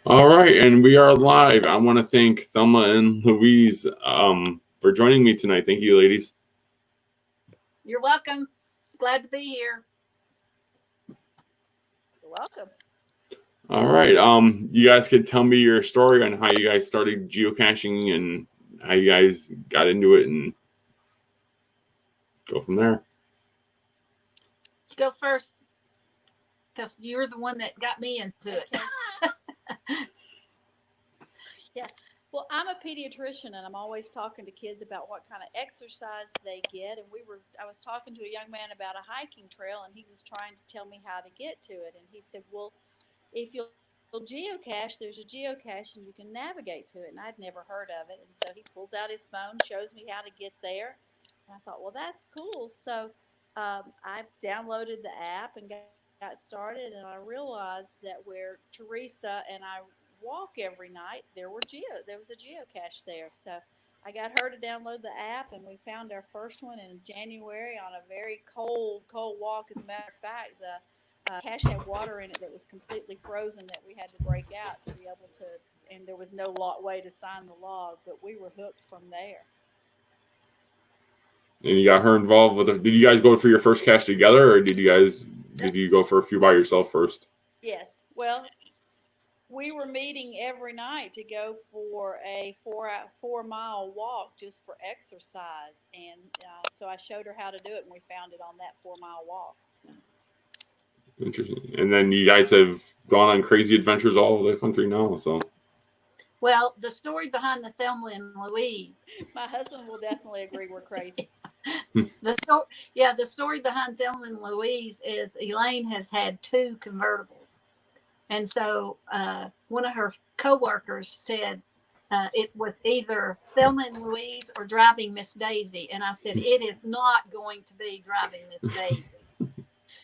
All right, and we are live. I want to thank Thelma and Louise for joining me tonight. Thank you, ladies. You're welcome. Glad to be here. You're welcome. All right, you guys could tell me your story on how you guys started geocaching and how you guys got into it, and go from there. You go first because you're the one that got me into it. Yeah. Well, I'm a pediatrician and I'm always talking to kids about what kind of exercise they get. And I was talking to a young man about a hiking trail and he was trying to tell me how to get to it. And he said, well, if you'll geocache, there's a geocache and you can navigate to it. And I'd never heard of it. And so he pulls out his phone, shows me how to get there. And I thought, well, that's cool. So I downloaded the app and got started. And I realized that where Teresa and I walk every night, there was a geocache there. So I got her to download the app, and we found our first one in January on a very cold walk. As a matter of fact, the cache had water in it that was completely frozen that we had to break out to be able to, and there was no way to sign the log, but we were hooked from there. And you got her involved with it. Did you guys go for your first cache together, or did you go for a few by yourself first? Yes. Well, we were meeting every night to go for a 4-mile walk just for exercise. And so I showed her how to do it, and we found it on that 4-mile walk. Interesting. And then you guys have gone on crazy adventures all over the country now. So, Well, the story behind the Thelma and Louise. My husband will definitely agree we're crazy. The story behind Thelma and Louise is Elaine has had 2 convertibles. And so one of her coworkers said it was either Thelma and Louise or driving Miss Daisy. And I said, it is not going to be driving Miss Daisy.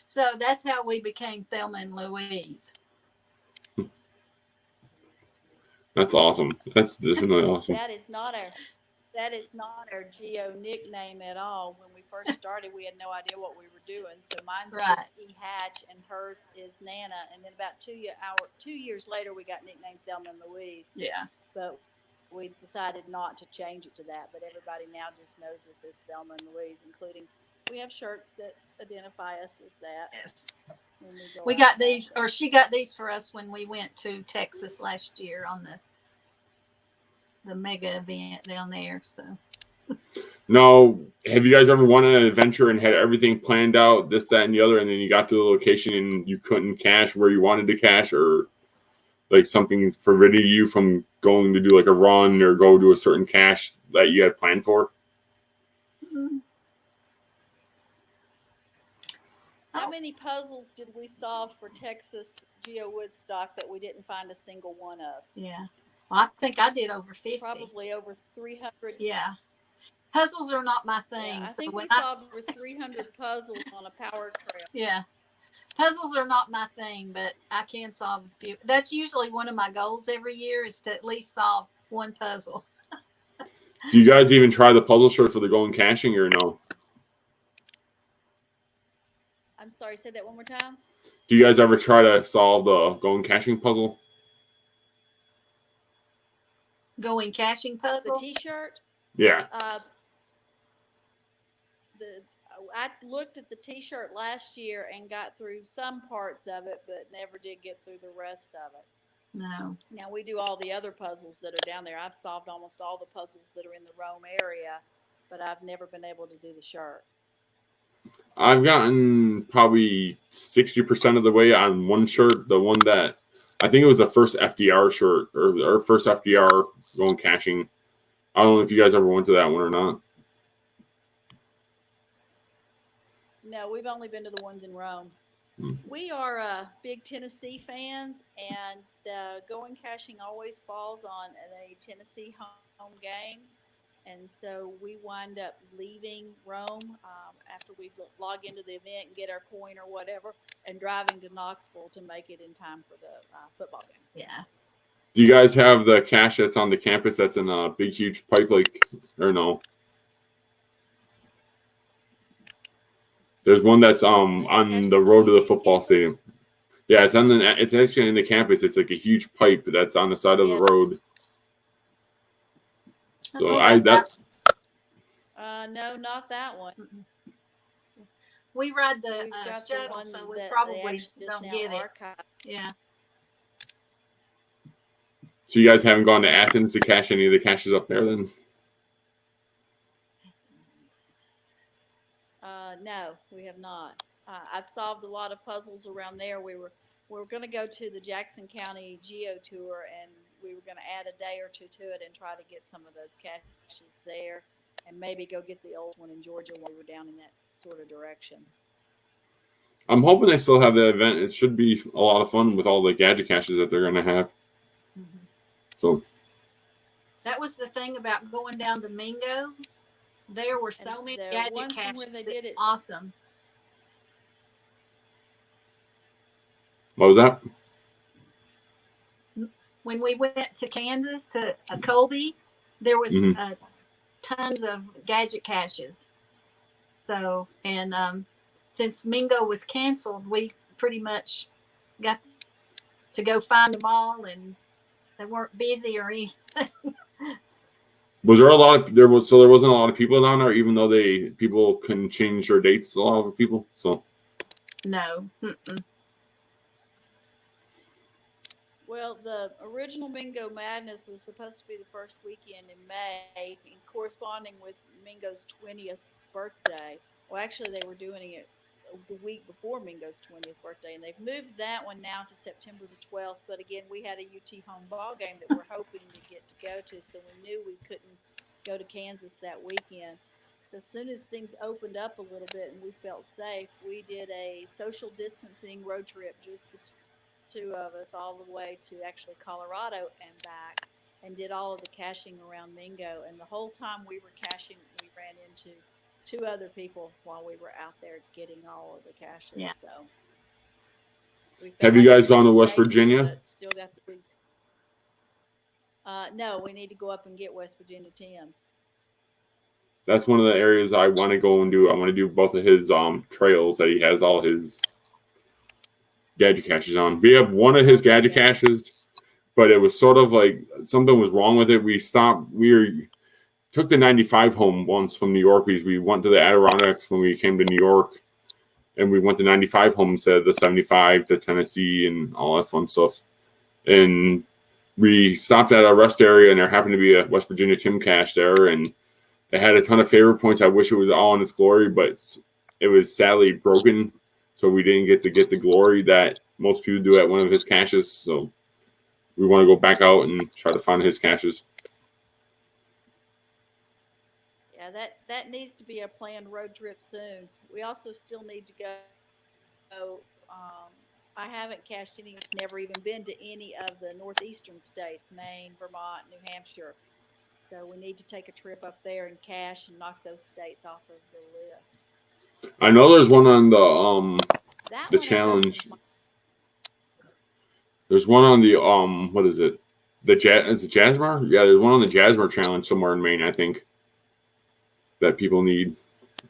So that's how we became Thelma and Louise. that's awesome. That's definitely awesome. That is not our geo nickname at all. When we first started, we had no idea what we were doing. So mine's just E Hatch, and hers is Nana. And then about 2 years later, we got nicknamed Thelma and Louise. Yeah. But we decided not to change it to that. But everybody now just knows us as Thelma and Louise, including we have shirts that identify us as that. Yes. We got these, or she got these for us when we went to Texas last year on the mega event down there. So now, have you guys ever won an adventure and had everything planned out, this, that, and the other, and then you got to the location and you couldn't cache where you wanted to cache, or like something prevented you from going to do like a run or go to a certain cache that you had planned for? mm-hmm. How many puzzles did we solve for Texas Geo Woodstock that we didn't find a single one of? Yeah. Well, I think I did over 50. Probably over 300. Yeah. Puzzles are not my thing. Yeah, I think so we solved over 300 puzzles on a power trail. Yeah. Puzzles are not my thing, but I can solve a few. That's usually one of my goals every year, is to at least solve one puzzle. Do you guys even try the puzzle shirt for the going caching, or no? I'm sorry, say that one more time. Do you guys ever try to solve the going caching puzzle? Going caching puzzle? The T-shirt? Yeah. I looked at the T-shirt last year and got through some parts of it, but never did get through the rest of it. No. Now we do all the other puzzles that are down there. I've solved almost all the puzzles that are in the Rome area, but I've never been able to do the shirt. I've gotten probably 60% of the way on one shirt, the one that I think it was the first FDR shirt, or first FDR going caching. I don't know if you guys ever went to that one or not. No, we've only been to the ones in Rome. We are big Tennessee fans, and the going caching always falls on a Tennessee home game. And so we wind up leaving Rome after we log into the event and get our coin or whatever, and driving to Knoxville to make it in time for the football game. Yeah. Do you guys have the cache that's on the campus that's in a big, huge Pike Lake, or no? There's one that's on the road to the football stadium. Yeah, it's actually in the campus. It's like a huge pipe that's on the side of the Yes. road. So We got No, not that one. we ride the We've got the shuttle, one so we that they probably actually just don't now get it. archived. Yeah. So you guys haven't gone to Athens to cache any of the caches up there then? No, we have not. I've solved a lot of puzzles around there. We were going to go to the Jackson County Geo Tour, and we were going to add a day or two to it and try to get some of those caches there, and maybe go get the old one in Georgia while we were down in that sort of direction. I'm hoping they still have the event. It should be a lot of fun with all the gadget caches that they're going to have. Mm-hmm. So that was the thing about going down to Mingo. There were so many gadget caches. Where they did it, awesome. What was that? When we went to Kansas to Colby, there was tons of gadget caches. So, and since Mingo was canceled, we pretty much got to go find them all, and they weren't busy or anything. Was there a lot of there wasn't a lot of people down there, even though people couldn't change their dates. A lot of people, so no. Mm-mm. Well, the original Mingo Madness was supposed to be the first weekend in May, corresponding with Mingo's 20th birthday. Well, actually, they were doing it the week before Mingo's 20th birthday, and they've moved that one now to September the 12th. But again, we had a UT home ball game that we're hoping to get to go to, so we knew we couldn't go to Kansas that weekend. So as soon as things opened up a little bit and we felt safe, we did a social distancing road trip, just the two of us, all the way to actually Colorado and back, and did all of the caching around Mingo. And the whole time we were caching, we ran into two other people while we were out there getting all of the caches. Yeah. So have you guys gone to West Virginia? Still got the no, we need to go up and get West Virginia Tim's. That's one of the areas I want to go and do. I want to do both of his trails that he has all his gadget caches on. We have one of his gadget caches, but it was sort of like something was wrong with it. We stopped. Took the 95 home once from New York because we went to the Adirondacks when we came to New York, and we went to 95 home instead of the 75 to Tennessee and all that fun stuff. And we stopped at a rest area, and there happened to be a West Virginia Tim cache there, and it had a ton of favorite points. I wish it was all in its glory, but it was sadly broken, so we didn't get the glory that most people do at one of his caches. So we want to go back out and try to find his caches. Yeah, that needs to be a planned road trip soon. We also still need to go. I haven't cached any. I've never even been to any of the northeastern states: Maine, Vermont, New Hampshire. So we need to take a trip up there and cache and knock those states off of the list. I know there's one on the challenge. There's one on the what is it? Is it Jasmer? Yeah, there's one on the Jasmer challenge somewhere in Maine, I think, that people need,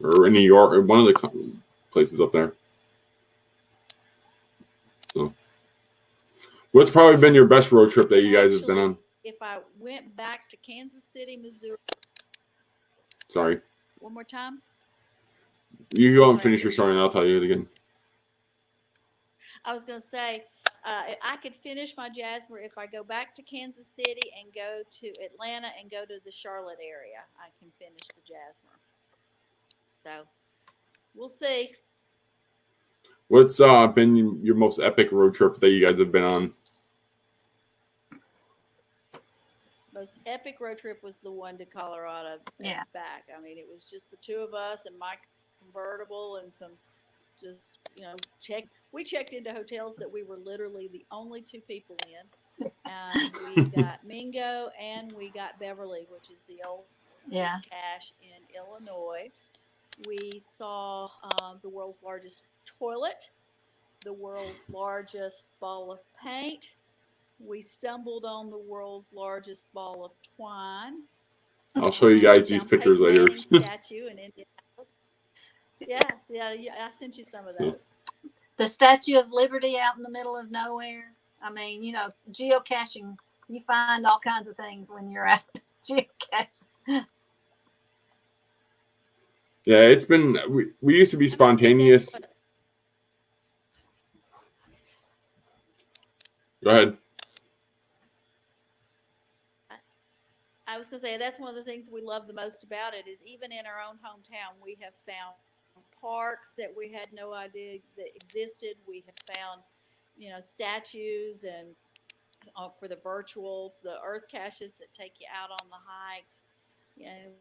or in New York, or one of the places up there. So, what's probably been your best road trip that you guys have been on? If I went back to Kansas City, Missouri. Sorry. One more time. You go and finish your story, and I'll tell you it again. I was going to say, I could finish my Jasmer if I go back to Kansas City and go to Atlanta and go to the Charlotte area. I can finish the Jasmer. So, we'll see. What's been your most epic road trip that you guys have been on? Most epic road trip was the one to Colorado and back. I mean, it was just the two of us and my convertible and some just, we checked into hotels that we were literally the only two people in. And we got Mingo and we got Beverly, which is the old cache in Illinois. We saw the world's largest toilet, the world's largest ball of paint. We stumbled on the world's largest ball of twine. I'll show you guys these pictures later. Statue in Indianapolis. Yeah, I sent you some of those. The Statue of Liberty out in the middle of nowhere. I mean, you know, geocaching, you find all kinds of things when you're out geocaching. Yeah, it's been, we used to be spontaneous. Go ahead. I was going to say, that's one of the things we love the most about it is even in our own hometown, we have found parks that we had no idea that existed. We have found, you know, statues and for the virtuals, the earth caches that take you out on the hikes. You know,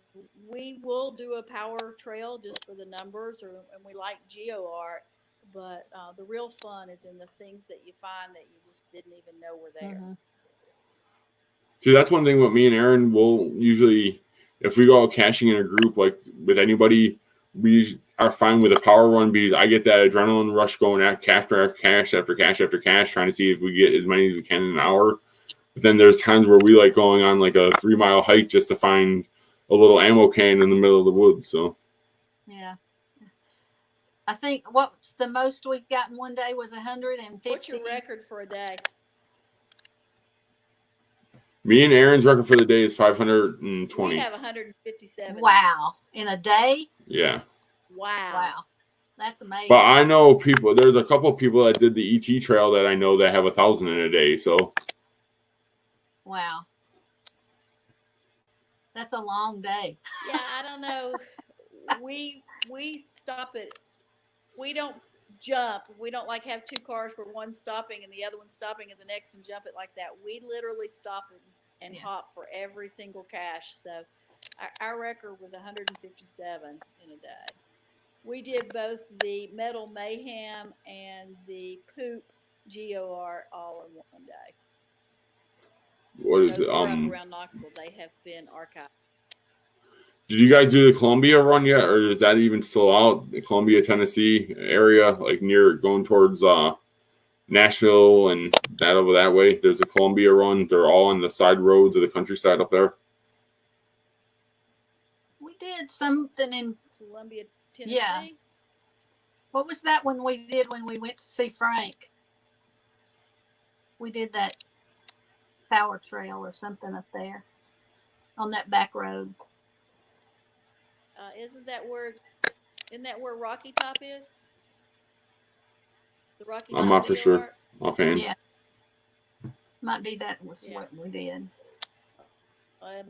we will do a power trail just for the numbers, and we like geo art, but the real fun is in the things that you find that you just didn't even know were there. Mm-hmm. See, that's one thing with me and Aaron. We'll usually, if we go out caching in a group, like with anybody, we are fine with a power run because I get that adrenaline rush going at cache after cache after cache after cache, trying to see if we get as many as we can in an hour. But then there's times where we like going on like a 3-mile hike just to find a little ammo can in the middle of the woods. So yeah, I think what's the most we've gotten one day was 150. What's your record for a day? me and Aaron's record for the day is 520. We have 157. Wow, in a day? Yeah. Wow, that's amazing. But I know people. There's a couple of people that did the ET trail that I know that have 1,000 in a day. So. Wow. That's a long day. Yeah, I don't know. We stop it. We don't jump. We don't like have two cars where one's stopping and the other one's stopping at the next and jump it like that. We literally stop and hop for every single cache. So our record was 157 in a day. We did both the Metal Mayhem and the Poop Geo Art all in one day. What is Those it? were up around Knoxville. They have been archived. Did you guys do the Columbia run yet, or is that even still out? The Columbia, Tennessee area, like near going towards Nashville and that over that way. There's a Columbia run. They're all on the side roads of the countryside up there. We did something in Columbia, Tennessee. Yeah. What was that one we did when we went to see Frank? We did that power trail or something up there on that back road. Isn't that where Rocky Top is? The Rocky Top. I'm not for sure. Offhand. Yeah. Might be that was what we did. Yeah,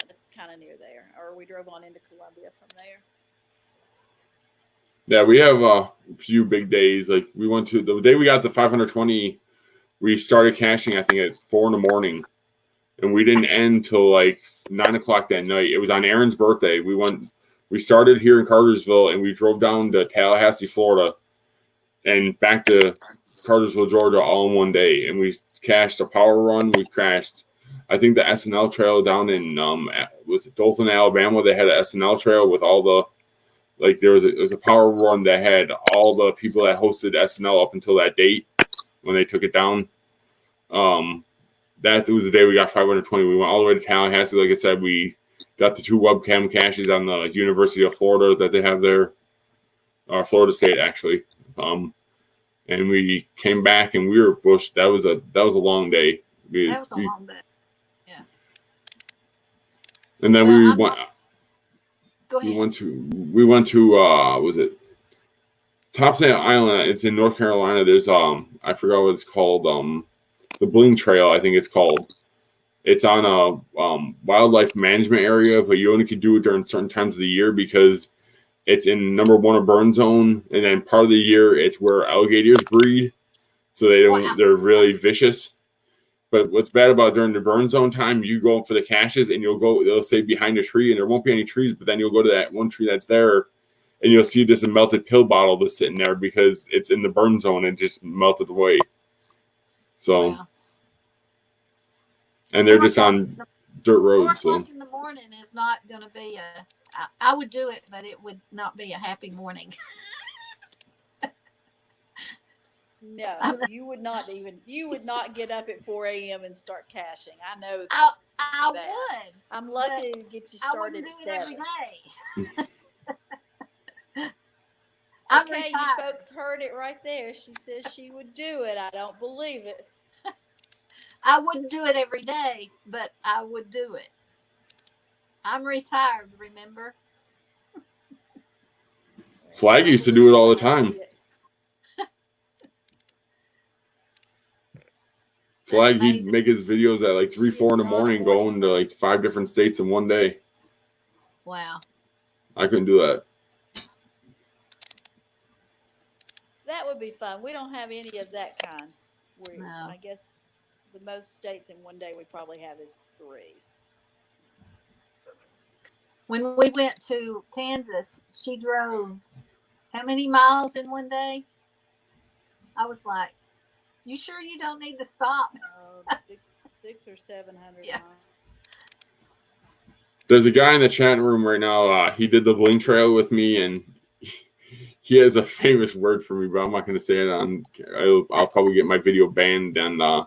that's kind of near there. Or we drove on into Columbia from there. Yeah, we have a few big days. Like we went to the day we got the 520. We started caching, I think, at 4 a.m. and we didn't end till like 9 o'clock that night. It was on Aaron's birthday. We started here in Cartersville and we drove down to Tallahassee, Florida, and back to Cartersville, Georgia, all in one day. And we cached a power run. We crashed, I think, the SNL trail down in was it Dothan, Alabama. They had an SNL trail with all the there was a power run that had all the people that hosted SNL up until that date when they took it down. That was the day we got 520. We went all the way to Tallahassee. Like I said, we got the 2 webcam caches on the University of Florida that they have there, Florida State actually. And we came back and we were bushed. That was a long day. That was a long day. Yeah. And then we went. Go ahead. We went to was it Topsail Island? It's in North Carolina. There's I forgot what it's called. The Bling Trail, I think it's called. It's on a wildlife management area, but you only can do it during certain times of the year because it's in number 1 a burn zone, and then part of the year it's where alligators breed, so they're really vicious. But what's bad about during the burn zone time, you go for the caches and they'll say behind a tree, and there won't be any trees, but then you'll go to that one tree that's there, and you'll see this melted pill bottle that's sitting there because it's in the burn zone and just melted away. So, and they're just on dirt roads. 4 o'clock in the morning is not going to be I would do it, but it would not be a happy morning. No, you would not get up at 4 a.m. and start caching. I know I would. I'm lucky to get you started at 7. Every day. I'm Okay, retired. you folks heard it right there. She says she would do it. I don't believe it. I wouldn't do it every day, but I would do it. I'm retired, remember? Flag used to do it all the time. Flag, he'd make his videos at like 3, 4 in the morning, going to like 5 different states in one day. Wow. I couldn't do that. That would be fun. We don't have any of that kind. No. I guess the most states in one day we probably have is 3. When we went to Kansas, she drove how many miles in one day? I was like, you sure you don't need to stop? 600 or 700 Yeah. miles. There's a guy in the chat room right now. He did the Bling Trail with me, and he has a famous word for me, but I'm not going to say it on. I'll probably get my video banned, and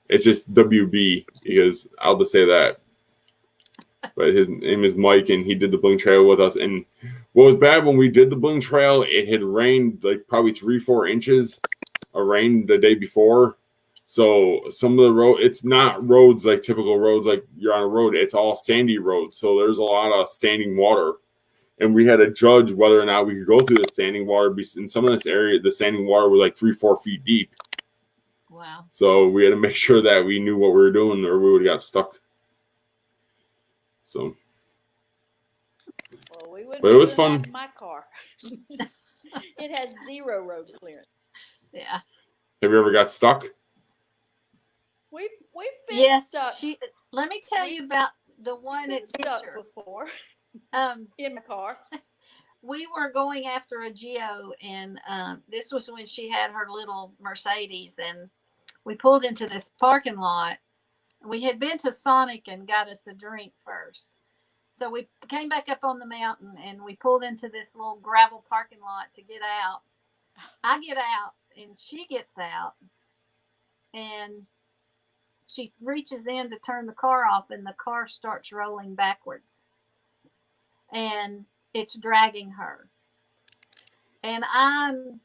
it's just WB because I'll just say that. But his name is Mike, and he did the Bling Trail with us. And what was bad when we did the Bling Trail, it had rained like probably 3-4 inches of rain the day before. So some of the road, it's not roads like typical roads like you're on a road. It's all sandy roads. So there's a lot of standing water. And we had to judge whether or not we could go through the standing water. In some of this area, the standing water was like 3-4 feet deep. Wow. So we had to make sure that we knew what we were doing, or we would have got stuck. So, Well, we wouldn't but it was fun. have my car. It has 0 road clearance. Yeah. Have you ever got stuck? We've been stuck. Let me tell you about the one at stuck Picture. before. In my car. We were going after a geo, and this was when she had her little Mercedes, and we pulled into this parking lot. We had been to Sonic and got us a drink first. So we came back up on the mountain, and we pulled into this little gravel parking lot to get out. I get out, and she gets out, and she reaches in to turn the car off, and the car starts rolling backwards. And it's dragging her. And I'm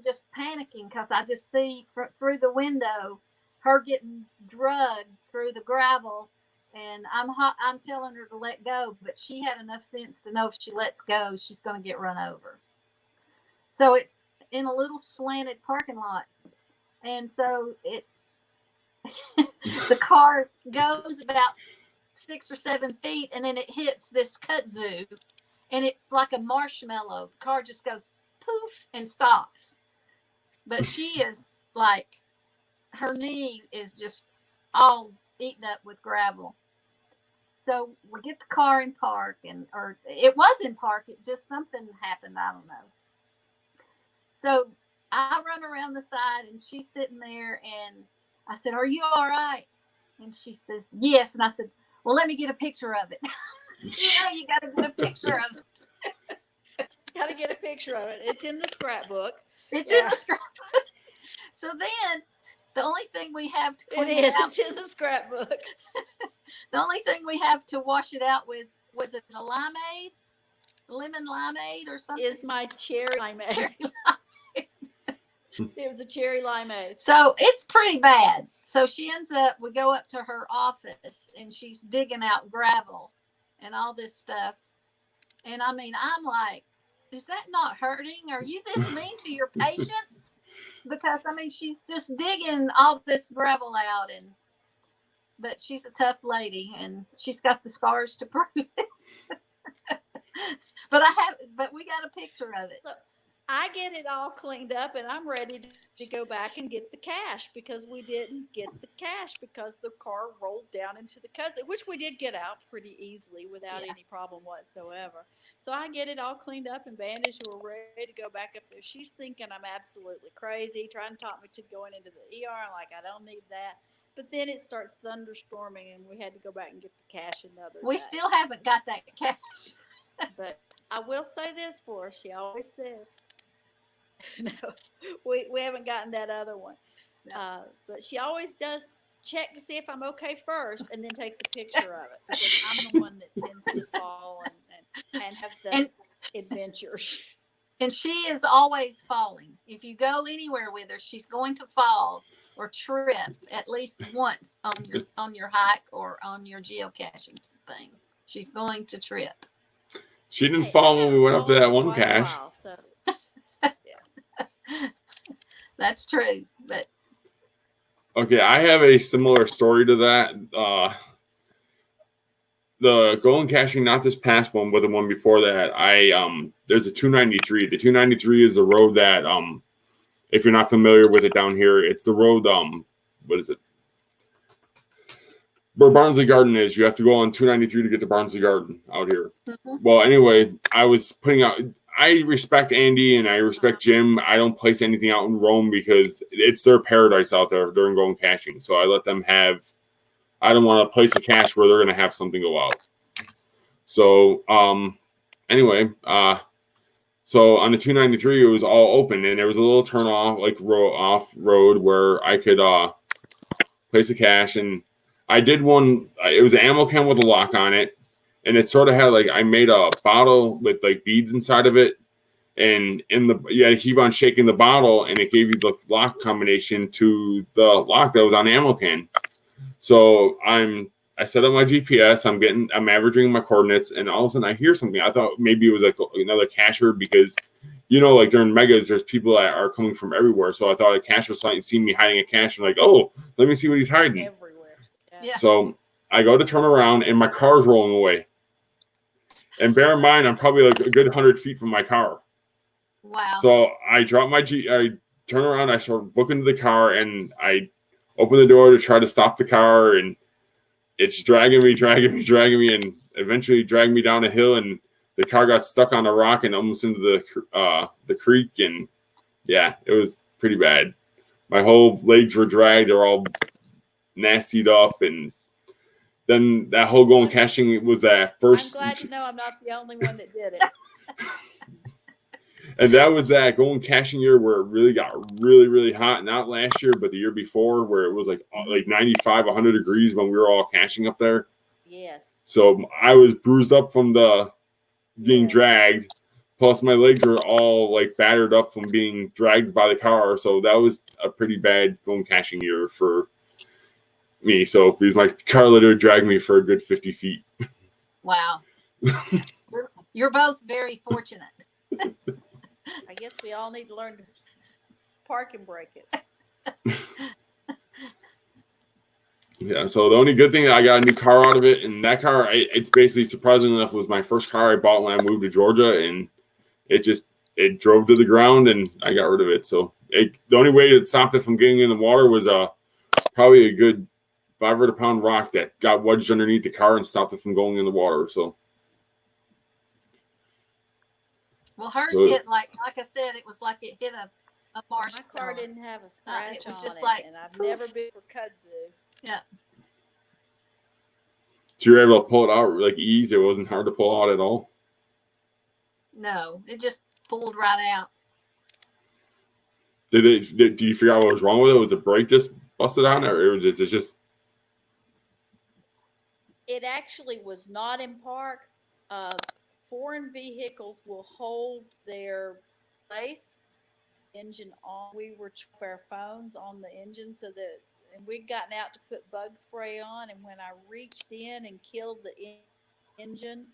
just panicking because I just see through the window her getting drugged through the gravel, and I'm telling her to let go, but she had enough sense to know if she lets go, she's going to get run over. So it's in a little slanted parking lot, and so the car goes about 6 or 7 feet, and then it hits this kudzu, and it's like a marshmallow. The car just goes poof and stops. But she is like, her knee is just all eaten up with gravel. So we get the car in park, or it was in park. It just, something happened. I don't know. So I run around the side, and she's sitting there, and I said, "Are you all right?" And she says, "Yes." And I said, "Well, let me get a picture of it." You got to get a picture of it. Got to get a picture of it. It's in the scrapbook. It's in the scrapbook. So then, the only thing we have to clean it is. Out, it's in the scrapbook. The only thing we have to wash it out was it a limeade, lemon limeade, or something? Is my cherry limeade. It was a cherry limeade. So it's pretty bad. So she ends up, we go up to her office, and she's digging out gravel and all this stuff. And I mean, I'm like, is that not hurting? Are you this mean to your patients? Because I mean, she's just digging all this gravel out, but she's a tough lady, and she's got the scars to prove it. But we got a picture of it. So I get it all cleaned up, and I'm ready to go back and get the cash, because we didn't get the cash because the car rolled down into the kudzu, which we did get out pretty easily without any problem whatsoever. So I get it all cleaned up and bandaged. We're ready to go back up there. She's thinking I'm absolutely crazy, trying to talk me to going into the ER. I'm like, I don't need that. But then it starts thunderstorming, and we had to go back and get the cash another day. We still haven't got that cash. But I will say this for her. She always says, no, we haven't gotten that other one. No. But she always does check to see if I'm okay first, and then takes a picture of it, because I'm the one that tends to fall and have the adventures. And she is always falling. If you go anywhere with her, she's going to fall or trip at least once on your hike or on your geocaching thing. She's going to trip. She didn't fall when we went up to that one cache. So. That's true. But okay, I have a similar story to that. The going caching, not this past one, but the one before that. There's a 293. The 293 is the road that if you're not familiar with it down here, it's the road what is it? Where Barnsley Garden is. You have to go on 293 to get to Barnsley Garden out here. Mm-hmm. Well, anyway, I was putting out. I respect Andy and I respect Jim. I don't place anything out in Rome because it's their paradise out there during going caching. So I let them have. I don't want to place a cache where they're going to have something go out. So anyway, so on the 293 it was all open and there was a little turn off, like off road where I could place a cache, and I did one. It was an ammo can with a lock on it. And it sort of had like, I made a bottle with like beads inside of it. And you keep on shaking the bottle and it gave you the lock combination to the lock that was on the ammo can. So I set up my GPS, I'm averaging my coordinates, and all of a sudden I hear something. I thought maybe it was like another cacher because, like during megas, there's people that are coming from everywhere. So I thought a cacher was seeing me hiding a cache and like, oh, let me see what he's hiding. Everywhere. Yeah. So I go to turn around and my car's rolling away. And bear in mind, I'm probably like a good 100 feet from my car. Wow. So I drop I turn around, I start looking to the car, and I open the door to try to stop the car, and it's dragging me, and eventually dragged me down a hill, and the car got stuck on a rock and almost into the creek, and yeah, it was pretty bad. My whole legs were dragged; they're all nastied up, and then that whole going caching was that first. I'm glad to know I'm not the only one that did it. And that was that going caching year where it really got really, really hot. Not last year, but the year before, where it was like 95, 100 degrees when we were all caching up there. Yes. So I was bruised up from the being dragged. Plus my legs were all like battered up from being dragged by the car. So that was a pretty bad going caching year for me. So because my car literally dragged me for a good 50 feet. Wow. You're both very fortunate. I guess we all need to learn to park and brake it. Yeah, so the only good thing, I got a new car out of it, and that car, it's basically, surprisingly enough, was my first car I bought when I moved to Georgia, and it drove to the ground, and I got rid of it. So the only way that stopped it from getting in the water was probably a good 500-pound rock that got wedged underneath the car and stopped it from going in the water. So. Well, hers hit like I said, it was like it hit a marsh. My car didn't have a scratch it was on just it, like, and I've poof. never been for kudzu. Yeah. So you were able to pull it out like easy. It wasn't hard to pull out at all. No, it just pulled right out. Do you figure out what was wrong with it? Was the brake just busted on it, or was it just? It actually was not in park. Foreign vehicles will hold their place, engine on. We were our phones on the engine and we'd gotten out to put bug spray on. And when I reached in and killed the engine,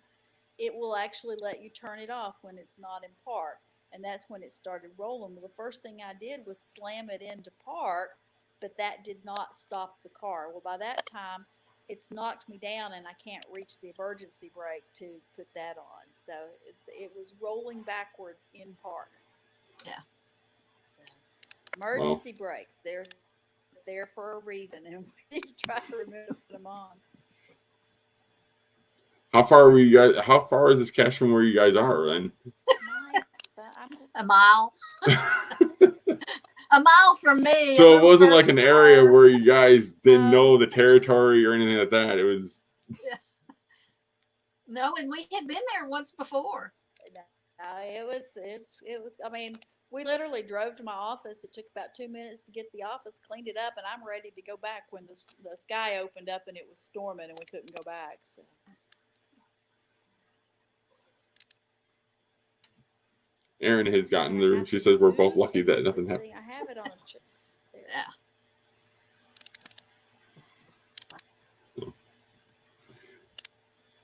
it will actually let you turn it off when it's not in park. And that's when it started rolling. Well, the first thing I did was slam it into park, but that did not stop the car. Well, by that time, it's knocked me down and I can't reach the emergency brake to put that on. So it was rolling backwards in park. Yeah. So, emergency brakes, they're there for a reason, and we need to try to remove them on. How far were you guys? How far is this cache from where you guys are? Then a mile. A mile from me. So it wasn't like an area where you guys didn't know the territory or anything like that. It was. Yeah. No, and we had been there once before. It was. I mean, we literally drove to my office. It took about 2 minutes to get the office, cleaned it up, and I'm ready to go back when the sky opened up and it was storming and we couldn't go back. So. Erin has gotten there, and she says we're both lucky that nothing happened. I have it on a chip. Yeah.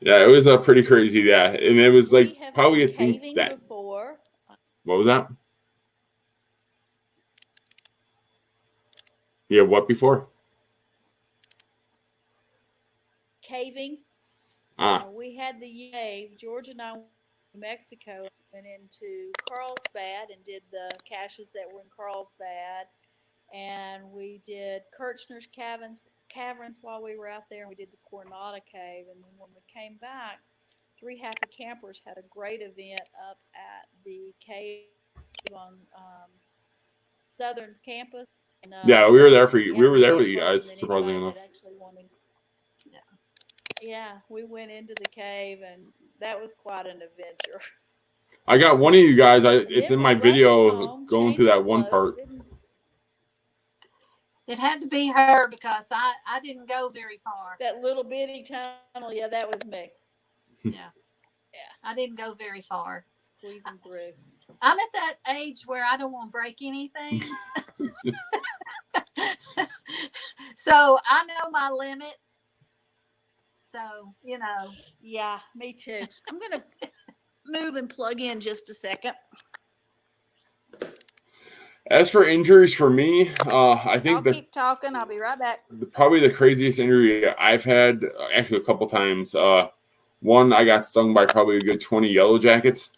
Yeah, it was pretty crazy. Yeah, and it was like probably a thing caving that. Before. What was that? Yeah, what before? Caving. We had the cave. George and I went to Mexico, went into Carlsbad and did the caches that were in Carlsbad. And we did Kirchner's caverns while we were out there, and we did the Coronado Cave. And then when we came back, Three Happy Campers had a great event up at the cave on Southern Campus. And, Yeah, we were there for you. We were there with you guys, surprisingly enough. Yeah, we went into the cave, and that was quite an adventure. I got one of you guys. It's in my video going through that one part. It had to be her because I didn't go very far. That little bitty tunnel, yeah, that was me. Yeah. I didn't go very far. Squeezing through. I'm at that age where I don't want to break anything. So I know my limit. So, Yeah, me too. I'm going to move and plug in just a second. As for injuries for me, I think I'll keep talking. I'll be right back. Probably the craziest injury I've had, actually a couple times. One, I got stung by probably a good 20 yellow jackets.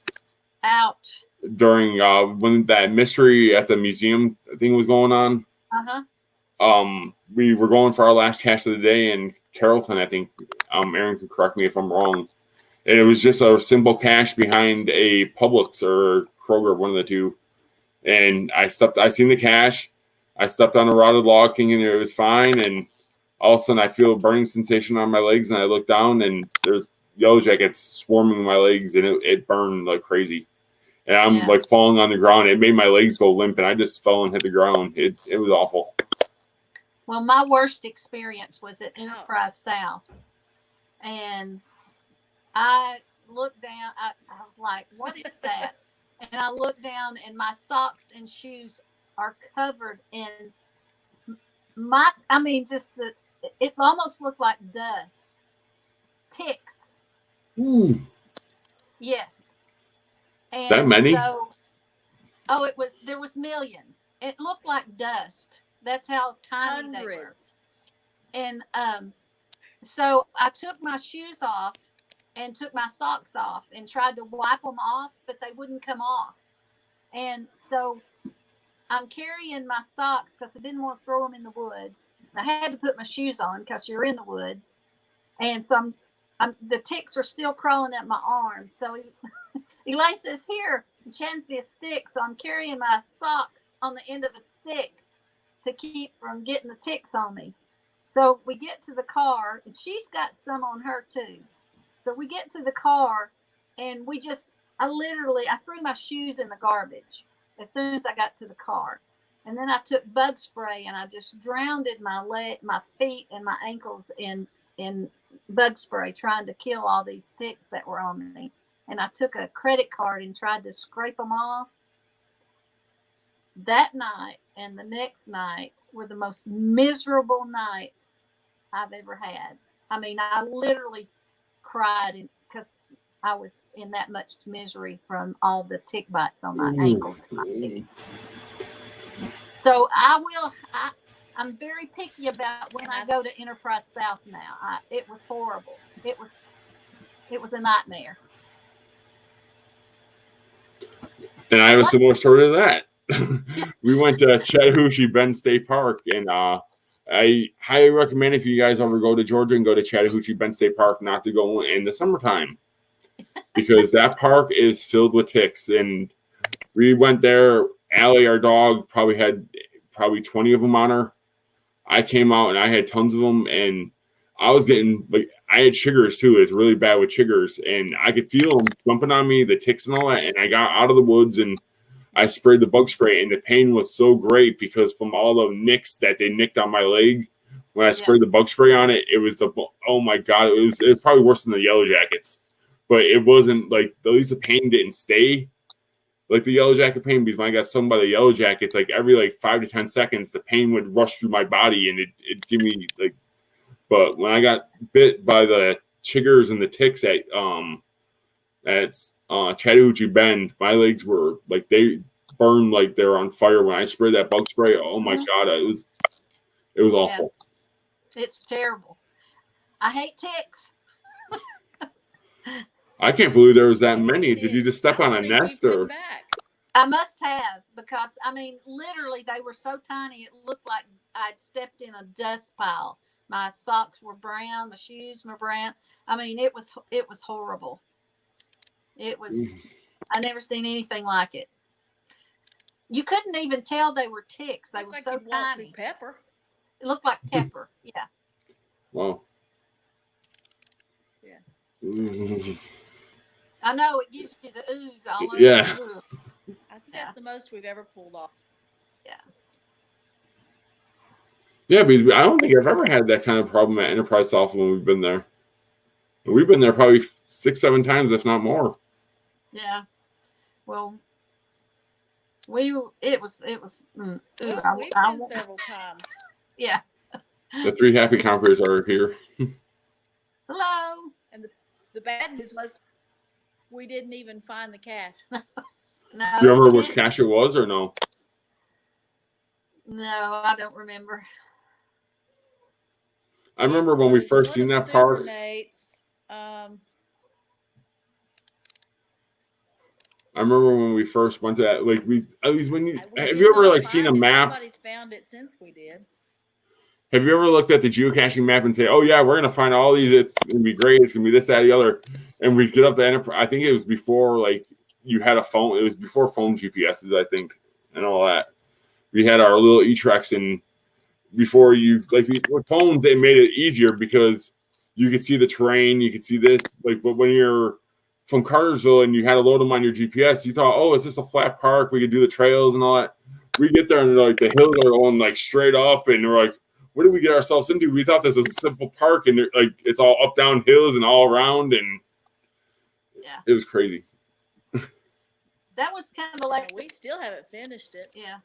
Ouch. During when that mystery at the museum thing was going on. Uh-huh. We were going for our last cache of the day in Carrollton, I think. Erin can correct me if I'm wrong. And it was just a simple cache behind a Publix or Kroger, one of the two. And I seen the cache. I stepped on a rotted log thinking it was fine. And all of a sudden I feel a burning sensation on my legs. And I look down and there's yellow jackets swarming my legs. And it burned like crazy. And I'm like falling on the ground. It made my legs go limp. And I just fell and hit the ground. It was awful. Well, my worst experience was at Enterprise South. And I looked down. I was like, what is that? And I looked down, and my socks and shoes are covered in it almost looked like dust. Ticks. Ooh. Yes. And that many? There was millions. It looked like dust. That's how tiny they were. And so I took my shoes off and took my socks off and tried to wipe them off, but they wouldn't come off. And so I'm carrying my socks because I didn't want to throw them in the woods. I had to put my shoes on because you're in the woods. And so the ticks are still crawling up my arms. So Elaine says, here, and she hands me a stick. So I'm carrying my socks on the end of a stick to keep from getting the ticks on me. So we get to the car, and she's got some on her too. So we get to the car, and I threw my shoes in the garbage as soon as I got to the car. And then I took bug spray, and I just drowned my feet and my ankles in bug spray, trying to kill all these ticks that were on me. And I took a credit card and tried to scrape them off. That night and the next night were the most miserable nights I've ever had. I mean, I literally cried because I was in that much misery from all the tick bites on my ankles and my feet. So I'm very picky about when I go to Enterprise South now. It was horrible. It was a nightmare. And I have a similar story to that. We went to Chattahoochee Bend State Park, and I highly recommend if you guys ever go to Georgia and go to Chattahoochee Bend State Park, not to go in the summertime, because that park is filled with ticks. And we went there. Allie, our dog, had 20 of them on her. I came out and I had tons of them, and I was getting I had chiggers too. It's really bad with chiggers, and I could feel them jumping on me, the ticks and all that. And I got out of the woods and I sprayed the bug spray, and the pain was so great because from all the nicks that they nicked on my leg, when I sprayed the bug spray on it, it was oh my God, it was probably worse than the yellow jackets, but it wasn't at least the pain didn't stay. like the yellow jacket pain, because when I got stung by the yellow jackets, like every like 5 to 10 seconds, the pain would rush through my body, and it give me like. But when I got bit by the chiggers and the ticks at Chattanooga Bend, my legs were like they burned like they're on fire when I sprayed that bug spray. Oh my God, it was awful. Yeah. It's terrible. I hate ticks. I can't believe there was that many. Did you just step on a nest or? I must have, because I mean, literally, they were so tiny. It looked like I'd stepped in a dust pile. My socks were brown. My shoes were brown. I mean, it was horrible. It was. I never seen anything like it. You couldn't even tell they were ticks. They were so tiny. Pepper. It looked like pepper. Yeah. Wow. Yeah. I know, it gives you the ooze all over. Yeah. I think that's the most we've ever pulled off. Yeah. Yeah, because I don't think I've ever had that kind of problem at Enterprise South when we've been there. We've been there probably 6-7 times, if not more. Yeah. Well, it was. We've been several times. Yeah. The 3 happy campers are here. Hello. And the bad news was we didn't even find the cache. No. Do you remember which cache it was or no? No, I don't remember. I remember when we first seen that park. I remember when we first went to that. Like at least when have you ever like seen a map? Somebody's found it since we did. Have you ever looked at the geocaching map and say, "Oh yeah, we're gonna find all these. It's gonna be great. It's gonna be this, that, the other." And we get up to Enterprise. I think it was before like you had a phone. It was before phone GPSs, I think, and all that. We had our little E-Trex, and before you with phones, they made it easier because you could see the terrain, you could see this. Like, but when you're from Cartersville and you had to load them on your GPS, you thought, "Oh, it's just a flat park. We could do the trails and all that." We get there and like the hills are going like straight up, and we're like, what did we get ourselves into? We thought this was a simple park, and like it's all up down hills and all around, and yeah, it was crazy. That was kind of like we still haven't finished it. Yeah,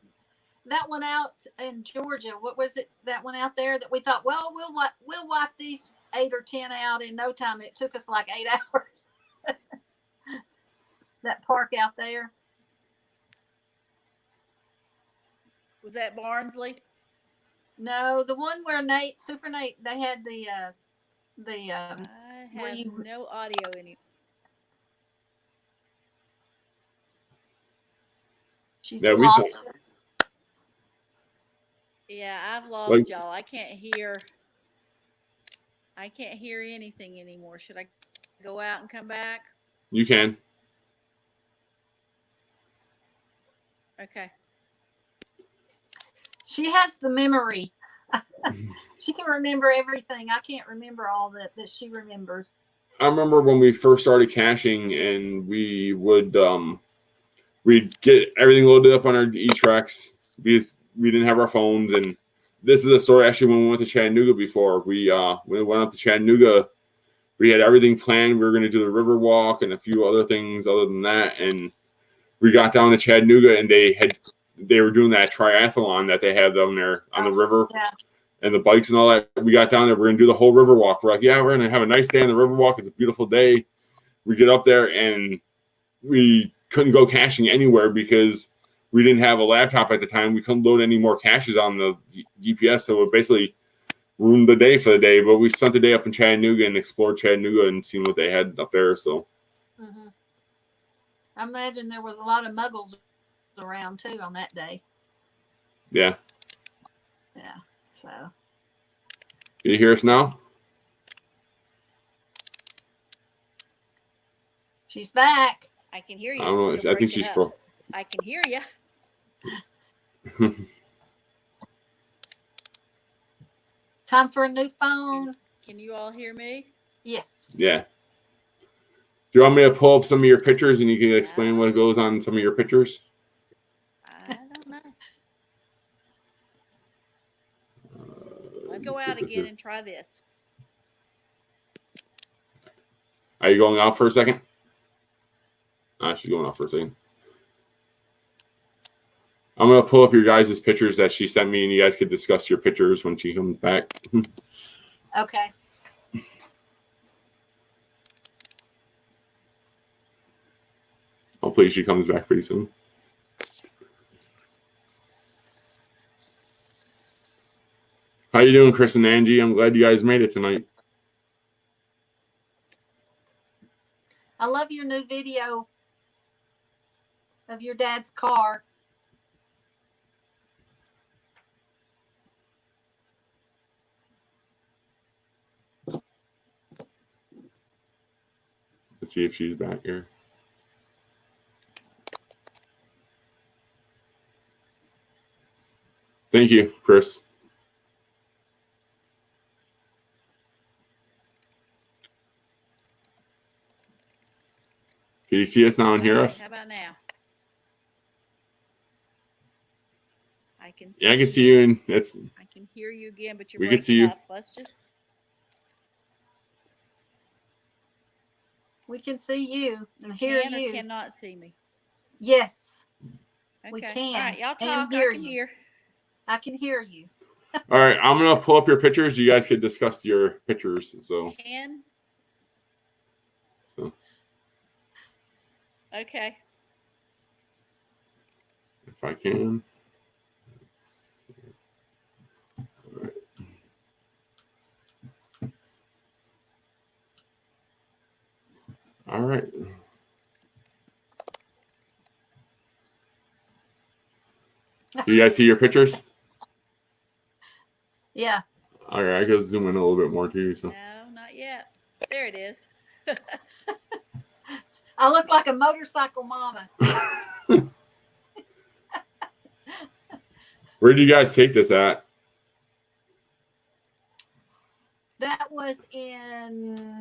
that one out in Georgia. What was it? That one out there that we thought, well, we'll wipe these 8 or 10 out in no time. It took us like 8 hours. That park out there. Was that Barnsley? No, the one where Super Nate, they had the. I have no audio anymore. She's lost. Yeah, I've lost y'all. I can't hear anything anymore. Should I go out and come back? You can. Okay. She has the memory. She can remember everything. I can't remember all that she remembers. I remember when we first started caching, and we would we'd get everything loaded up on our E-Trex because we didn't have our phones. And this is a story actually when we went to Chattanooga before. We went up to Chattanooga. We had everything planned. We were going to do the river walk and a few other things other than that. And we got down to Chattanooga, and they were doing that triathlon that they have down there on the river. Yeah. And the bikes and all that. We got down there. We're going to do the whole river walk. We're like, yeah, we're going to have a nice day on the river walk. It's a beautiful day. We get up there, and we couldn't go caching anywhere because we didn't have a laptop at the time. We couldn't load any more caches on the GPS. So it basically ruined the day for the day. But we spent the day up in Chattanooga and explored Chattanooga and seen what they had up there. So I imagine there was a lot of muggles around too on that day. Yeah. Yeah. So. Can you hear us now? She's back. I can hear you. I don't know. I think she's full. I can hear you. Time for a new phone. Can you all hear me? Yes. Yeah. Do you want me to pull up some of your pictures and you can explain what goes on in some of your pictures? I don't know. I'll go out again and try this. Are you going out for a second? She's going out for a second. I'm gonna pull up your guys' pictures that she sent me, and you guys could discuss your pictures when she comes back. Okay. Hopefully, she comes back pretty soon. How you doing, Chris and Angie? I'm glad you guys made it tonight. I love your new video of your dad's car. Let's see if she's back here. Thank you, Chris. Can you see us now and hear us? How about now? I can see. Yeah, I can see you, and it's. I can hear you again, but you're We can see breaking you. up. Let's just. We can see you and hear Can or you. cannot see me. Yes, Okay. we can. All right, y'all And talk. hear I can you. hear. I can hear you. All right, I'm gonna pull up your pictures. You guys could discuss your pictures. So Okay. if I can. All right. Do you guys see your pictures? Yeah. All right, I can zoom in a little bit more too. So No, not yet. There it is. I look like a motorcycle mama. where did you guys take this at? That was in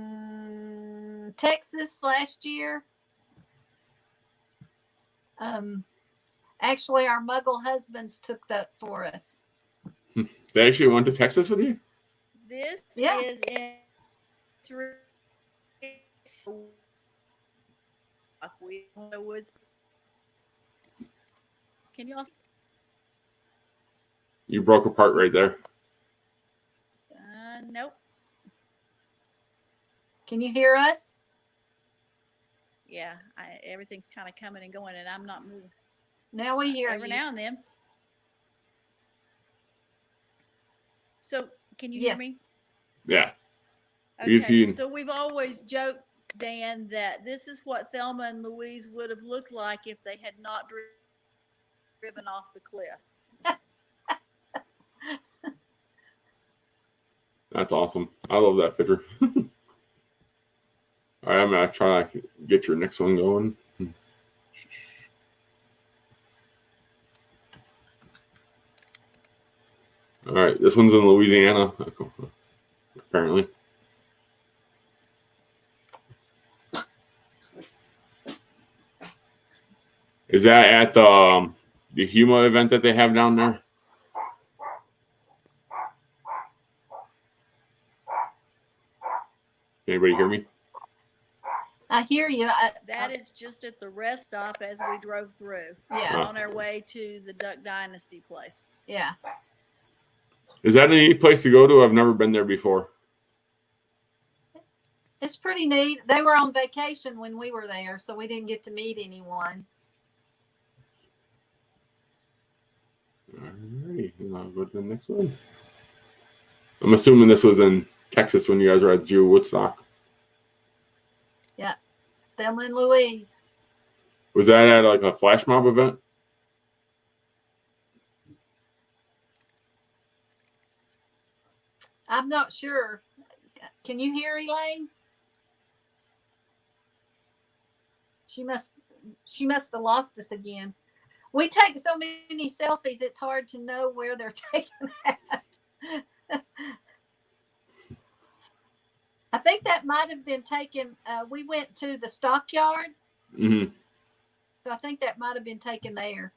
Texas last year. Actually, our Muggle husbands took that for us. They actually went to Texas with you? This Yeah. is in the woods. Can y'all? You broke apart right there. Nope. Can you hear us? Yeah, everything's kind of coming and going, and I'm not moving. Now we hear Every you. now and then. So, can you Yes. hear me? Yeah. We can see you. So we've always joked, Dan, that this is what Thelma and Louise would have looked like if they had not driven off the cliff. That's awesome. I love that picture. All right, I'm going to try to get your next one going. All right, this one's in Louisiana, apparently. Is that at the Huma event that they have down there? Anybody hear me? I hear you. That is just at the rest stop as we drove through. Yeah. On our way to the Duck Dynasty place. Yeah. Is that a neat place to go to? I've never been there before. It's pretty neat. They were on vacation when we were there, so we didn't get to meet anyone. All right, I'll go to the next one. I'm assuming this was in Texas when you guys were at Geo Woodstock. Yeah. Thelma and Louise. Was that at like a flash mob event? I'm not sure. Can you hear Elaine? She must have lost us again. We take so many selfies, it's hard to know where they're taken at. I think that might have been taken. We went to the stockyard. Mm-hmm. So I think that might have been taken there.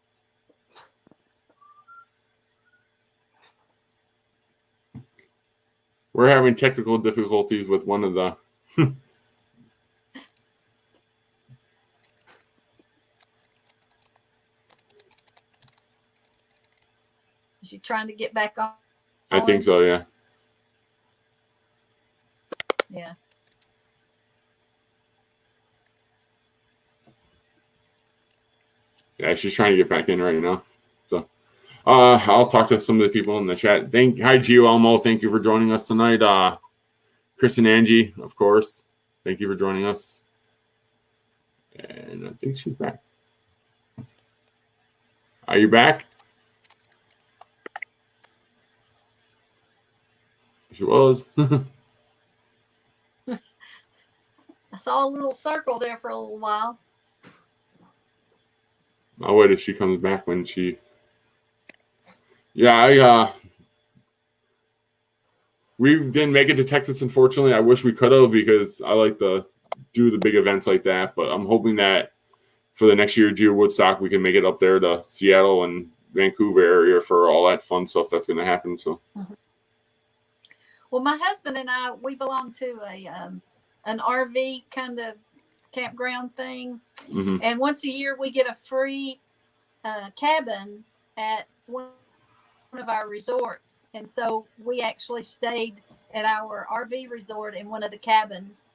We're having technical difficulties with one of the. trying to get back on? I think so, yeah. Yeah. Yeah, she's trying to get back in right now. So I'll talk to some of the people in the chat. Hi, Gio Elmo. Thank you for joining us tonight. Chris and Angie, of course. Thank you for joining us. And I think she's back. Are you back? She was. I saw a little circle there for a little while. I'll wait if she comes back when she. Yeah, we didn't make it to Texas, unfortunately. I wish we could have because I like to do the big events like that. But I'm hoping that for the next year, Geo Woodstock, we can make it up there to Seattle and Vancouver area for all that fun stuff that's going to happen. So. Well, my husband and I, we belong to an RV kind of campground thing. Mm-hmm. And once a year we get a free cabin at one of our resorts. And so we actually stayed at our RV resort in one of the cabins.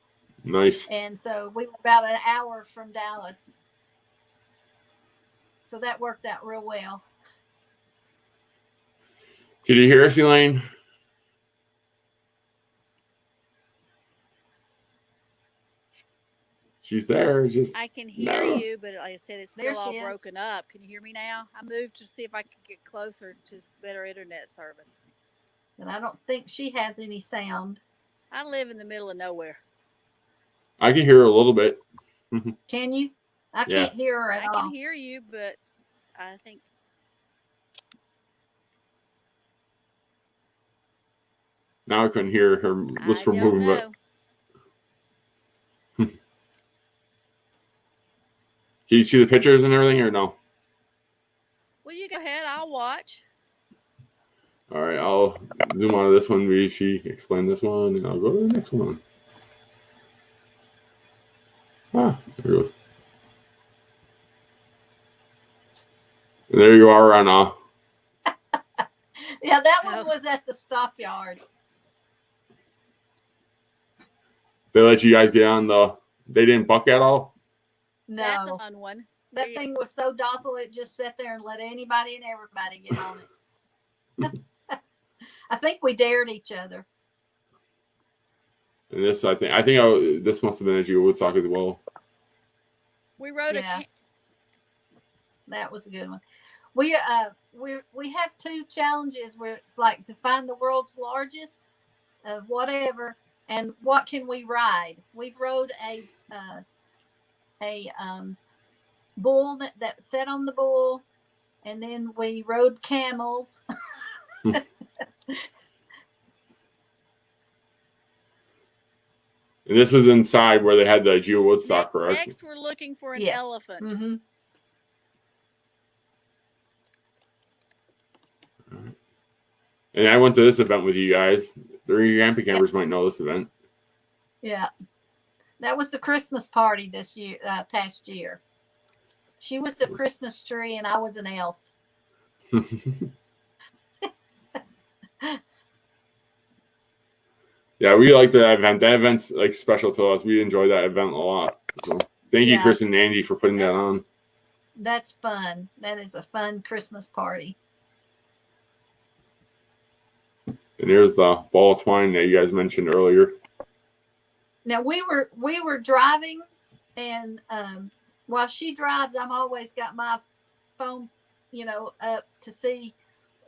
Nice. And so we were about an hour from Dallas. So that worked out real well. Can you hear us, Elaine? She's there. Just I can hear you, but like I said, it's still all broken up. Can you hear me now? I moved to see if I could get closer to better internet service. And I don't think she has any sound. I live in the middle of nowhere. I can hear her a little bit. Can you? I can't hear her at all. I can hear you, but I think. Now I couldn't hear her lips were moving, but. Can you see the pictures and everything, or no? Well, you go ahead. I'll watch. All right, I'll zoom out of this one. She explained this one, and I'll go to the next one. There it goes. And there you are on Yeah, that one was at the stockyard. They let you guys get on they didn't buck at all? No. That's a fun one. That thing was so docile, it just sat there and let anybody and everybody get on it. I think we dared each other. And this, I think this must have been a Geo Woodstock as well. We rode that was a good one. We have two challenges where it's like to find the world's largest of whatever and what can we ride. We've rode a bull that sat on the bull, and then we rode camels. And this was inside where they had the Geo Woodstock, correct? Next, we're looking for an elephant. Mm-hmm. And I went to this event with you guys. The Rampy Campers might know this event. Yeah. That was the Christmas party this year, past year. She was the Christmas tree and I was an elf. Yeah, we like that event. That event's like special to us. We enjoy that event a lot. So thank you, Chris and Angie, for putting that on. That's fun. That is a fun Christmas party. And here's the ball of twine that you guys mentioned earlier. Now we were driving, and while she drives, I'm always got my phone, up to see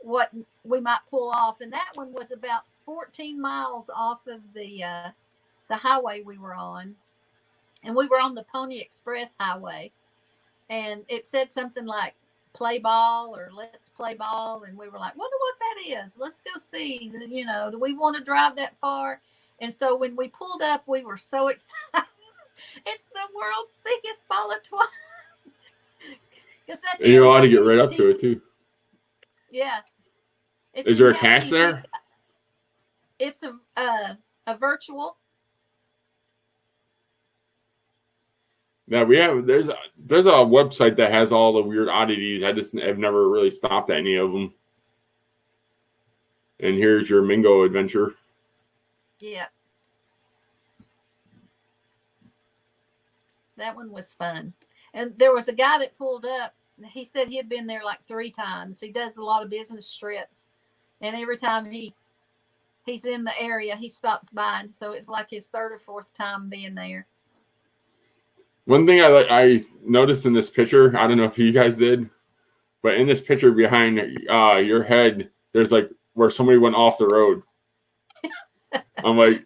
what we might pull off. And that one was about 14 miles off of the highway we were on, and we were on the Pony Express highway, and it said something like "play ball" or "let's play ball," and we were like, "Wonder what that is? Let's go see. Do we want to drive that far?" And so when we pulled up, we were so excited. It's the world's biggest ball of twine. And you're allowed to get right up to it too. Yeah. Is there a cache there? It's a virtual. Yeah, we have. There's a website that has all the weird oddities. I just have never really stopped at any of them. And here's your Mingo adventure. Yeah. That one was fun. And there was a guy that pulled up. He said he had been there like 3 times. He does a lot of business trips. And every time he's in the area, he stops by. And so it's like his 3rd or 4th time being there. One thing I noticed in this picture, I don't know if you guys did, but in this picture behind your head, there's like where somebody went off the road. I'm like,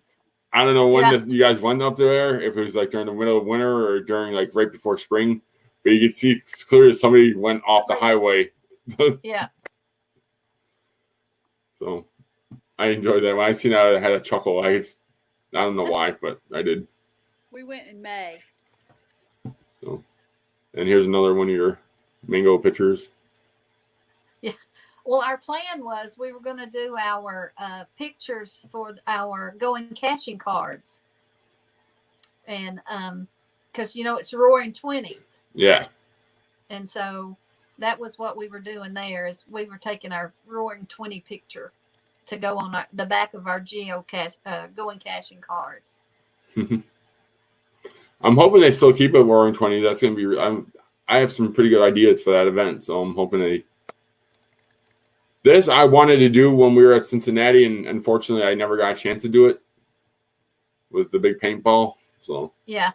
I don't know when you guys went up there, if it was like during the middle of winter or during like right before spring, but you can see it's clear that somebody went off the highway. Yeah. So I enjoyed that. When I seen that, I had a chuckle. I don't know why, but I did. We went in May. So, and here's another one of your Mingo pictures. Yeah. Well, our plan was we were going to do our pictures for our going caching cards. And because, it's Roaring 20s. Yeah. And so that was what we were doing there is we were taking our Roaring 20 picture to go on the back of our going caching cards. I'm hoping they still keep it Roaring 20. That's going to be. I have some pretty good ideas for that event, so I'm hoping they. This I wanted to do when we were at Cincinnati, and unfortunately, I never got a chance to do it. Was the big paintball? So. Yeah.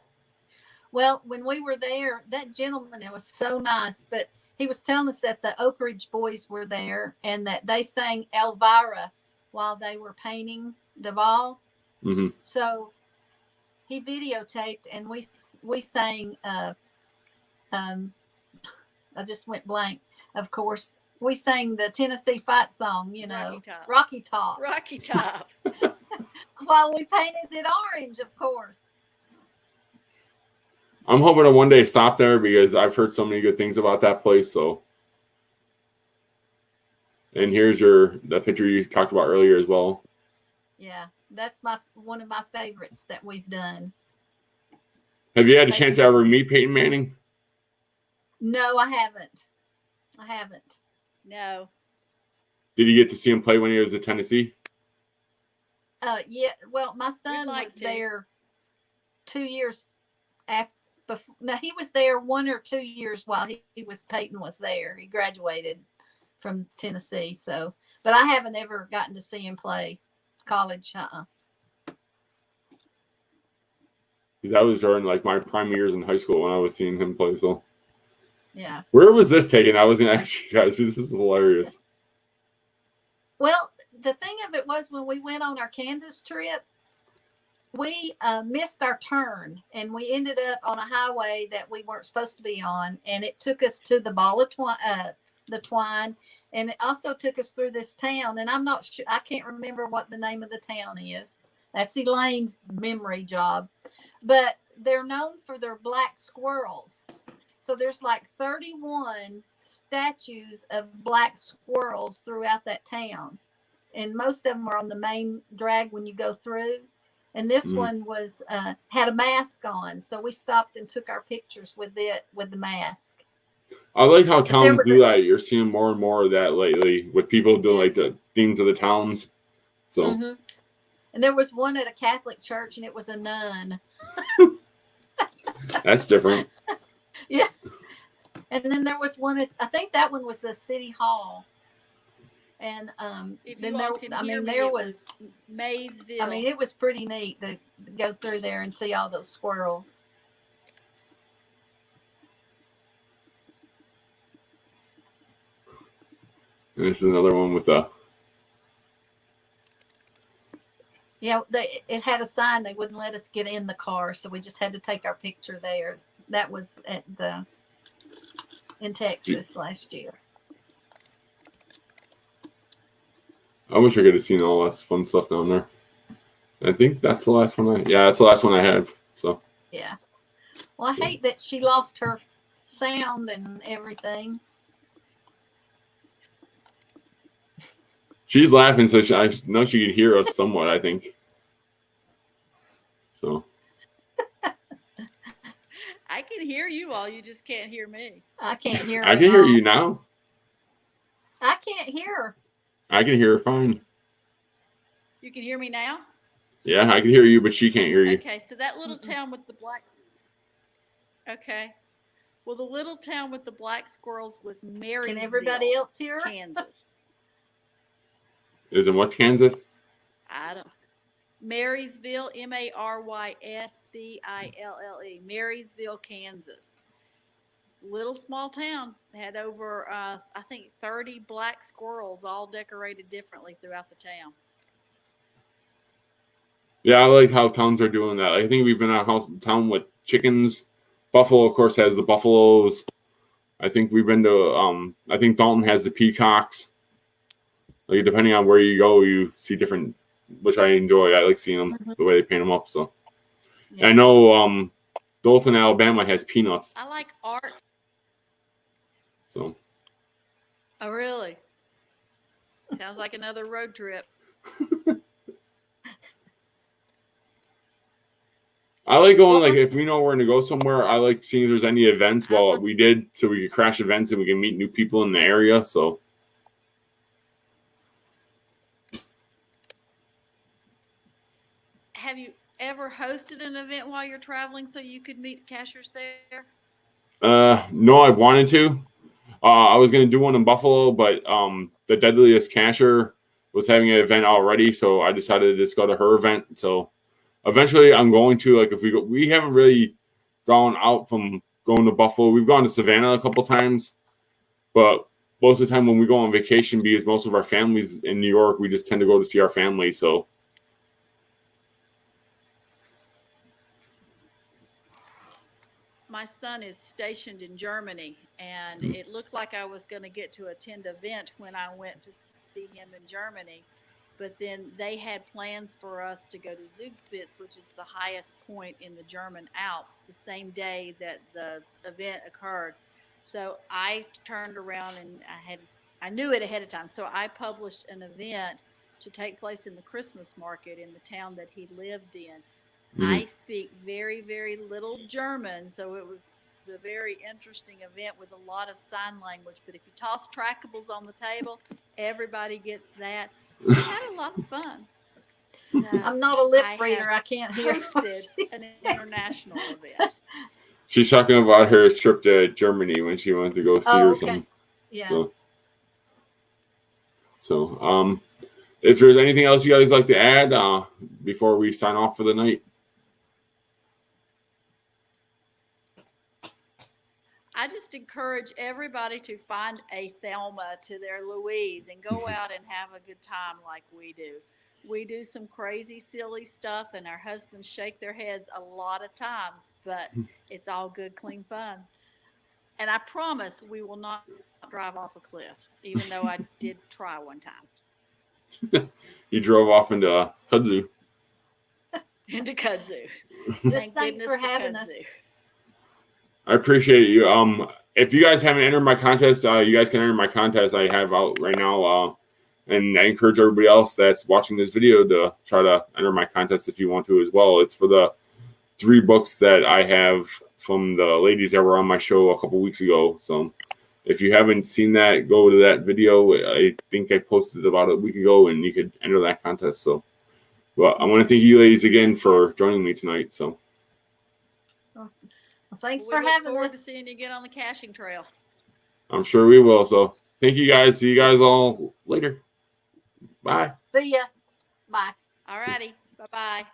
Well, when we were there, that gentleman, it was so nice, but he was telling us that the Oak Ridge boys were there and that they sang Elvira while they were painting the ball. Mm-hmm. So he videotaped and we sang I just went blank. Of course, we sang the Tennessee fight song, Rocky Top. Rocky Top. While we painted it orange, of course. I'm hoping to one day stop there because I've heard so many good things about that place. So, and here's the picture you talked about earlier as well. Yeah, that's one of my favorites that we've done. Have you had a chance to ever meet Peyton Manning? No, I haven't. No. Did you get to see him play when he was at Tennessee? Yeah. Well, my son was there 2 years after. No, he was there 1 or 2 years while Peyton was there. He graduated from Tennessee. So, but I haven't ever gotten to see him play college. Because I was during like my prime years in high school when I was seeing him play. So, yeah. Where was this taken? I was going to ask you guys. This is hilarious. Well, the thing of it was when we went on our Kansas trip, we missed our turn and we ended up on a highway that we weren't supposed to be on. And it took us to the Ball of Twine. And it also took us through this town. And I'm not sure, I can't remember what the name of the town is. That's Elaine's memory job. But they're known for their black squirrels. So there's like 31 statues of black squirrels throughout that town. And most of them are on the main drag when you go through. And this one was had a mask on, so we stopped and took our pictures with the mask. I like how towns do that. You're seeing more and more of that lately with people doing like the themes of the towns. So, and there was one at a Catholic church, and it was a nun. That's different. Yeah, and then there was one. I think that one was the city hall. And then there was Maysville. I mean, it was pretty neat to go through there and see all those squirrels. And this is another one with a. Yeah, it had a sign they wouldn't let us get in the car, so we just had to take our picture there. That was in Texas last year. I wish I could have seen all that fun stuff down there. I think that's the last one. That's the last one I have. So. Yeah. Well, I hate that she lost her sound and everything. She's laughing, so I know she could hear us somewhat, I think. So. I can hear you all. You just can't hear me. I can't hear her. I can hear you now. I can't hear her. I can hear her fine. You can hear me now? Yeah, I can hear you, but she can't hear you. Okay, so that little town with the blacks. Okay. Well, the little town with the black squirrels was Marysville. Can everybody else hear her? Kansas. Is in what, Kansas? I don't. Marysville, Marysville, Marysville, Kansas. Little small town. They had over, I think, 30 black squirrels, all decorated differently throughout the town. Yeah, I like how towns are doing that. I think we've been at a town with chickens. Buffalo, of course, has the buffaloes. I think we've been to, I think Dalton has the peacocks. Like, depending on where you go, you see different, which I enjoy. I like seeing them, the way they paint them up. So, yeah. I know Dothan, Alabama has peanuts. I like art. So. Oh, really? Sounds like another road trip. I like going, like, if we know we're going to go somewhere, I like seeing if there's any events. Well, we did, so we could crash events and we can meet new people in the area, so. Have you ever hosted an event while you're traveling so you could meet cashers there? No, I wanted to. I was going to do one in Buffalo, but the Deadliest Casher was having an event already, so I decided to just go to her event, so. Eventually, I'm going to, like, if we go, we haven't really gone out from going to Buffalo. We've gone to Savannah a couple times, but most of the time when we go on vacation, because most of our family's in New York, we just tend to go to see our family, so. My son is stationed in Germany, and it looked like I was going to get to attend an event when I went to see him in Germany. But then they had plans for us to go to Zugspitze, which is the highest point in the German Alps, the same day that the event occurred. So I turned around and I knew it ahead of time. So I published an event to take place in the Christmas market in the town that he lived in. I speak very, very little German, so it was a very interesting event with a lot of sign language. But if you toss trackables on the table, everybody gets that. We had a lot of fun. So I'm not a lip reader. I can't hear. Hosted an international event. She's talking about her trip to Germany when she went to go see her son. Yeah. So, if there's anything else you guys like to add before we sign off for the night. I just encourage everybody to find a Thelma to their Louise and go out and have a good time like we do. We do some crazy, silly stuff, and our husbands shake their heads a lot of times, but it's all good, clean fun. And I promise we will not drive off a cliff, even though I did try one time. You drove off into kudzu. Into kudzu. Just thanks for having us. I appreciate you. If you guys haven't entered my contest, you guys can enter my contest I have out right now. And I encourage everybody else that's watching this video to try to enter my contest if you want to as well. It's for the 3 books that I have from the ladies that were on my show a couple weeks ago. So if you haven't seen that, go to that video. I think I posted about a week ago, and you could enter that contest. So, well, I want to thank you ladies again for joining me tonight. So. Well, thanks for having us. We look forward to seeing you again on the caching trail. I'm sure we will. So thank you guys. See you guys all later. Bye. See ya. Bye. All righty. Bye-bye.